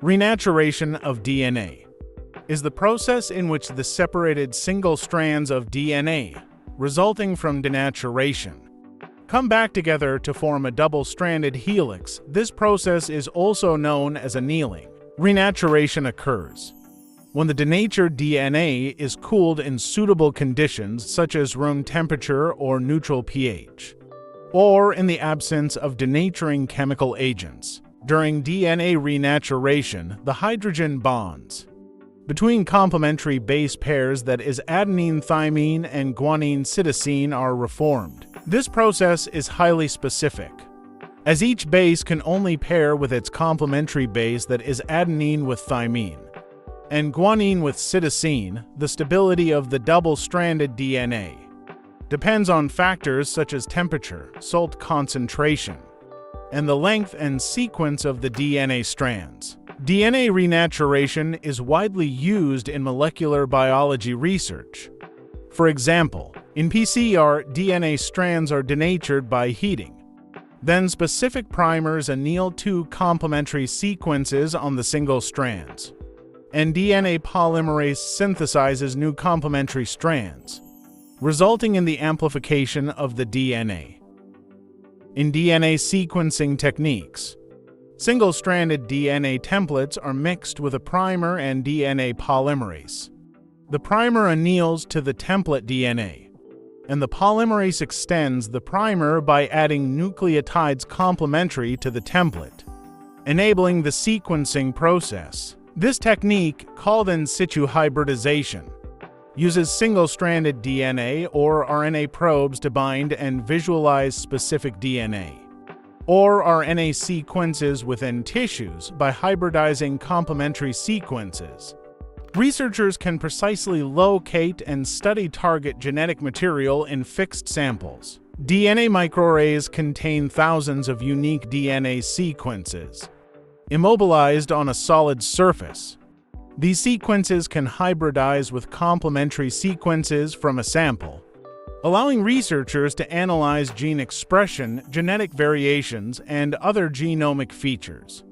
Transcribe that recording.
Renaturation of DNA is the process in which the separated single strands of DNA, resulting from denaturation, come back together to form a double-stranded helix. This process is also known as annealing. Renaturation occurs when the denatured DNA is cooled in suitable conditions such as room temperature or neutral pH, or in the absence of denaturing chemical agents. During DNA renaturation, the hydrogen bonds between complementary base pairs, that is adenine thymine and guanine cytosine, are reformed. This process is highly specific, as each base can only pair with its complementary base, that is adenine with thymine and guanine with cytosine. The stability of the double-stranded DNA depends on factors such as temperature, salt concentration, and the length and sequence of the DNA strands. DNA renaturation is widely used in molecular biology research. For example, in PCR, DNA strands are denatured by heating. Then specific primers anneal two complementary sequences on the single strands, and DNA polymerase synthesizes new complementary strands, resulting in the amplification of the DNA. In DNA sequencing techniques, single-stranded DNA templates are mixed with a primer and DNA polymerase. The primer anneals to the template DNA, and the polymerase extends the primer by adding nucleotides complementary to the template, enabling the sequencing process. This technique, called in situ hybridization, uses single-stranded DNA or RNA probes to bind and visualize specific DNA or RNA sequences within tissues. By hybridizing complementary sequences, researchers can precisely locate and study target genetic material in fixed samples. DNA microarrays contain thousands of unique DNA sequences immobilized on a solid surface. These sequences can hybridize with complementary sequences from a sample, allowing researchers to analyze gene expression, genetic variations, and other genomic features.